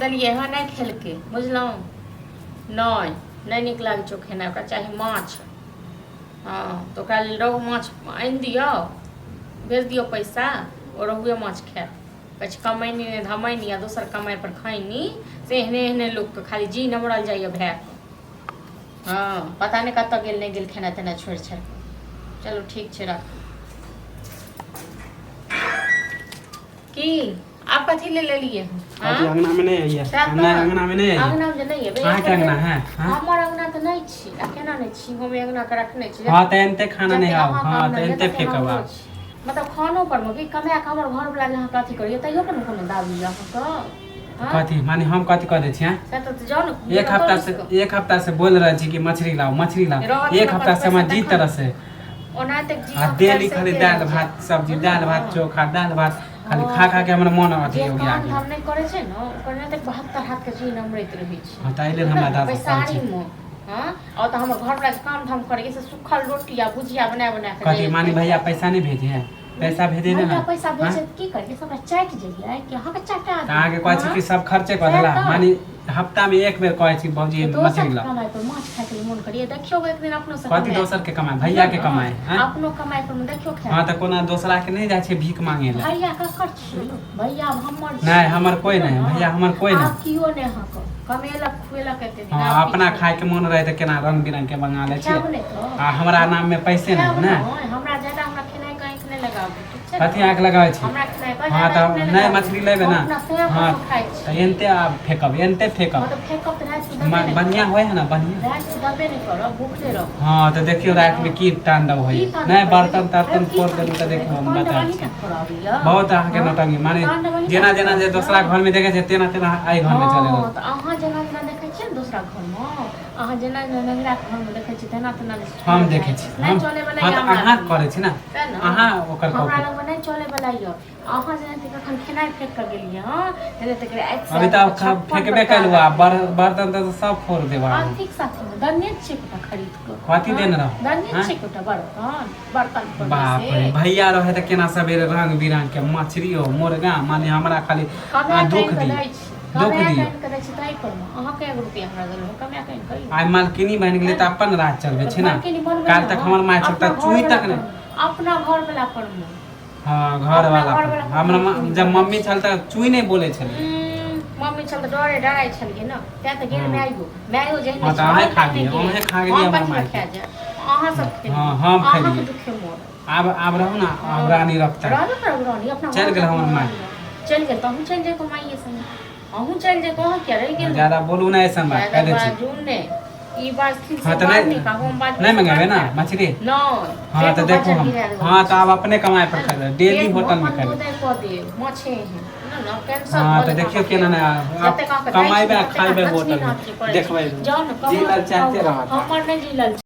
दिलिए हाँ नहीं खेलके बुझलहुँ नहीं नहीं नीक लागै छौ खेनाइ ओकरा चाही माछ हाँ तो ओकरा लेल रोहु माछ आनि दियौ भेज दियौ पैसा ओ रोहुए माछ खायत कहै छै कमैनी नहि धमैनी आ दोसर कमाइ पर खैनी से एहने एहने लोकके खाली जी नमरल जाइए भए कऽ हाँ पता नहीं कतऽ गेल नहीं गेल खेनाइ तेनाइ छोड़ि छाड़ि चलो ठीक छै रख की आप कथी ले लेलिए अंगना में नहीं है अंगना में नहीं है अंगना में नहीं है कहाँ के अंगना है हमर अंगना तऽ नहीं छी आ केना नहीं छी हम अंगना के रखने छी हां त एनते खाना नहीं आउ हां त एनते फेकब मतलब खानो पर में भी कमाय के हमर घर वाला जहां कथी करिए तइयो पर कोनो दाबी अहाँ के कथी माने हम कथी कह दे छी से तो जाओ न एक हफ्ता से बोल रहे छी कि मछली लाओ एक हफ्ता से मैं जी तरह से ओना तक जी डेली खाली दाल भात सब्जी दाल भात चोखा दाल भात खाली खा खा के हमर मन अथी हो गया हम नहीं करे छै न ओकरा तक 72 हाथ के जी नमरैत रही छै हां ताइले हमरा दादा पैसारी में हां और त हमर घर वाला काम धाम करे से सुखल रोटी आ भुजिया बना के कथी मानी भैया पैसा नहीं भेजे है पैसा भेजे ना पैसा भेजे की करे सब चाट जइए कि हां के चाटा अहाँ के कहै छी कि सब खर्चे कर देला मानी हफ्ता में एक बेर कहै छी भौजी मछली ला कमाई पर माछ खाए के मन करिए देखियो एक दिन अपनो से कथी दोसर के कमाई भैया के कमाई हैं अपनो कमाई पर देखियो खाए हां त कोना दोसरा के नहीं जाय छै भीख मांगे ला भैया का खर्च भैया हमर नहीं हमर कोई नहीं भैया हमर कोई नहीं कियो नहीं हां कमेलक खुएलक एते दिन हां अपना खाए के मन रहे त केना रंग बिरंग के मंगा ले छी आ हमरा नाम में पैसे नहीं ना हमरा ज्यादा हमरा खेनाइ का आंख नहीं लगाबे कथी आंख लगाबै छी हमरा खेनाइ का हां त नहीं मछली लेबे ना हां त एनते आप फेकब एनते फेकब तो फेकब त रात बढ़िया होय है ना बढ़िया रात से दबे नहीं करब भूखले रह हां त देखियो रात में की तांडव होय नहीं बर्तन तर्तन फोड़ देलु त देखियो हम बता छी बहुत आहा के नटंगी माने जेना जेना जे दूसरा घर में देखे छै तेना तेना आई घर में चले त अहाँ जेना जेना देखै छियै दूसरा घर में अहाँ जेना जेना नंगरा घर में देखै छी तेना तेना हम देखै छी नहीं चले वाला हां त अहाँ करे छी ना अहाँ ओकर हमरा लग नहीं चले वाला यो अहाँ जेना तक अखन खेनाइ फेक कर गेलिए हां तेना तक अभी त फेकबे कलवा बर्तन त सब फोड़ देबा ठीक साथ में दन्ने छिकटा खरीद के कथी देन रह दन्ने छिकटा बर्तन पर बाप रे भैया रहे त केना सबेरे रंग बिरंग के मछली हो मुर्गा माने हमरा खाली दुख दी दुख दी अहाँ के रुपया हमरा देलो कमे कहीं करी आइ मालकिनी बन गेलै त अपन राज चलबे छै ना काल तक हमर माय छोटा चुई तक ने अपना घर वाला पर हां घर वाला हमरा जब मम्मी छल त चुई नहीं बोले छल मम्मी छल त डरे डराई छलिए ना त्या त गेल मायो जेहन हां त अहाँ खा गेलिए हमर माय अहाँ सब खेलिए हां हम खेलिए दुखे मोर अब रहू ना अब रानी रखता रानी अपना चल गेल हमर माय चल गेल त हम चल जाए कमाइए संग अहूँ चल जाए कहाँ क्या रह गेल ज्यादा बोलू ना ऐसा बात कह दे छी जून ने ई बात ठीक से हां त नहीं मंगावे ना मछली नहीं हां त देखो हम हां त आप अपने कमाए पर खा डेली होटल में खा दे मछे है ना कैंसर हां त देखियो केना ना आप कमाइबे खाइबे होटल में देखबै जाओ ना जिलल चाहते रहत हमर नहीं जिलल